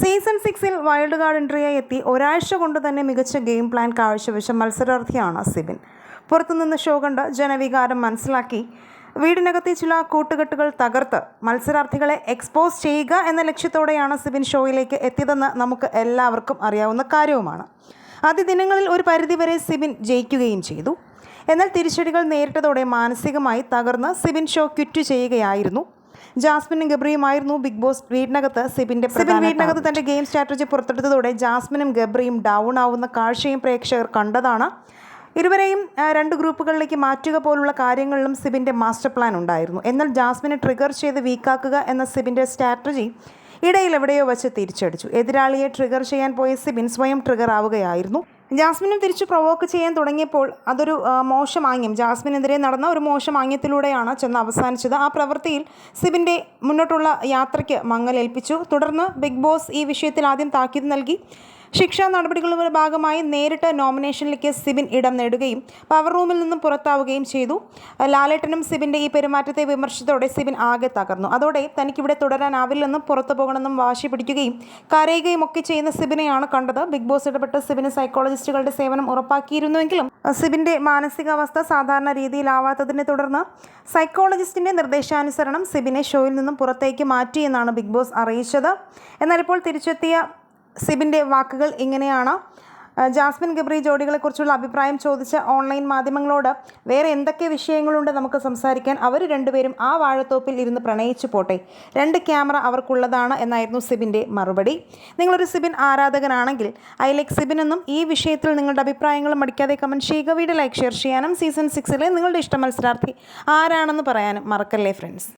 Season 6-ൽ wild card എൻട്രിയായി എത്തി ഒരാഴ്ച കൊണ്ട് തന്നെ മികച്ച ഗെയിം പ്ലാൻ കാഴ്ചവെച്ച മത്സരാർത്ഥിയാണ് സിബിൻ. പുറത്തുനിന്ന് ഷോ കണ്ട് ജനവികാരം മനസ്സിലാക്കി വീടിനകത്തെ ചില കൂട്ടുകെട്ടുകൾ തകർത്ത് മത്സരാർത്ഥികളെ എക്സ്പോസ് ചെയ്യുക എന്ന ലക്ഷ്യത്തോടെയാണ് സിബിൻ ഷോയിലേക്ക് എത്തിയതെന്ന് നമുക്ക് എല്ലാവർക്കും അറിയാവുന്ന കാര്യവുമാണ്. ആദ്യ ദിനങ്ങളിൽ ഒരു പരിധിവരെ സിബിൻ ജയിക്കുകയും ചെയ്തു. എന്നാൽ തിരിച്ചടികൾ നേരിട്ടതോടെ മാനസികമായി തകർന്ന് സിബിൻ ഷോ ക്വിറ്റ് ചെയ്യുകയായിരുന്നു. ജാസ്മിനും ഗബ്രിയുമായിരുന്നു ബിഗ് ബോസ് വീടിനകത്ത് സിബിൻ വീടിനകത്ത് തൻ്റെ ഗെയിം സ്ട്രാറ്റജി പുറത്തെടുത്തതോടെ ജാസ്മിനും ഗബ്രിയും ഡൗൺ ആവുന്ന കാഴ്ചയും പ്രേക്ഷകർ കണ്ടതാണ്. ഇരുവരെയും രണ്ട് ഗ്രൂപ്പുകളിലേക്ക് മാറ്റുക പോലുള്ള കാര്യങ്ങളിലും സിബിൻ്റെ മാസ്റ്റർ പ്ലാൻ ഉണ്ടായിരുന്നു. എന്നാൽ ജാസ്മിനെ ട്രിഗർ ചെയ്ത് വീക്കാക്കുക എന്ന സിബിൻ്റെ സ്ട്രാറ്റജി ഇടയിൽ എവിടെയോ വെച്ച് തിരിച്ചടിച്ചു. എതിരാളിയെ ട്രിഗർ ചെയ്യാൻ പോയ സിബിൻ സ്വയം ട്രിഗർ ആവുകയായിരുന്നു. ജാസ്മിനും തിരിച്ചു പ്രൊവോക്ക് ചെയ്യാൻ തുടങ്ങിയപ്പോൾ അതൊരു മോശം ആംഗ്യം, ജാസ്മിനെതിരെ നടന്ന ഒരു മോശം ആംഗ്യത്തിലൂടെയാണ് ചെന്ന് അവസാനിച്ചത്. ആ പ്രവൃത്തിയിൽ സിബിൻ്റെ മുന്നോട്ടുള്ള യാത്രയ്ക്ക് മങ്ങലേൽപ്പിച്ചു. തുടർന്ന് ബിഗ് ബോസ് ഈ വിഷയത്തിൽ ആദ്യം താക്കീത് നൽകി. ശിക്ഷാ നടപടികളുടെ ഭാഗമായി നേരിട്ട് നോമിനേഷനിലേക്ക് സിബിൻ ഇടം നേടുകയും പവർ റൂമിൽ നിന്നും പുറത്താവുകയും ചെയ്തു. ലാലേട്ടനും സിബിൻ്റെ ഈ പെരുമാറ്റത്തെ വിമർശിച്ചതോടെ സിബിൻ ആകെ തകർന്നു. അതോടെ തനിക്കിവിടെ തുടരാനാവില്ലെന്നും പുറത്തു പോകണമെന്നും വാശി പിടിക്കുകയും കരയുകയും ഒക്കെ ചെയ്യുന്ന സിബിനെയാണ് കണ്ടത്. ബിഗ് ബോസ് ഇടപെട്ട് സിബിന് സൈക്കോളജിസ്റ്റുകളുടെ സേവനം ഉറപ്പാക്കിയിരുന്നുവെങ്കിലും സിബിൻ്റെ മാനസികാവസ്ഥ സാധാരണ രീതിയിലാവാത്തതിനെ തുടർന്ന് സൈക്കോളജിസ്റ്റിൻ്റെ നിർദ്ദേശാനുസരണം സിബിനെ ഷോയിൽ നിന്നും പുറത്തേക്ക് മാറ്റിയെന്നാണ് ബിഗ് ബോസ് അറിയിച്ചത്. എന്നാൽ ഇപ്പോൾ തിരിച്ചെത്തിയ സിബിൻ്റെ വാക്കുകൾ ഇങ്ങനെയാണ്. ജാസ്മിൻ ഗബ്രി ജോഡികളെക്കുറിച്ചുള്ള അഭിപ്രായം ചോദിച്ച ഓൺലൈൻ മാധ്യമങ്ങളോട് വേറെ എന്തൊക്കെ വിഷയങ്ങളുണ്ട് നമുക്ക് സംസാരിക്കാൻ, അവർ രണ്ടുപേരും ആ വാഴത്തോപ്പിൽ ഇരുന്ന് പ്രണയിച്ചു പോട്ടെ, 2 ക്യാമറ അവർക്കുള്ളതാണ് എന്നായിരുന്നു സിബിൻ്റെ മറുപടി. നിങ്ങളൊരു സിബിൻ ആരാധകനാണെങ്കിൽ ഐ ലൈക്ക് സിബിൻ എന്നും ഈ വിഷയത്തിൽ നിങ്ങളുടെ അഭിപ്രായങ്ങളും മടിക്കാതെ കമൻറ്റ് ചെയ്യുക. വീഡിയോ ലൈക്ക് ഷെയർ ചെയ്യാനും സീസൺ 6-ലെ നിങ്ങളുടെ ഇഷ്ട മത്സരാർത്ഥി ആരാണെന്ന് പറയാനും മറക്കല്ലേ ഫ്രണ്ട്സ്.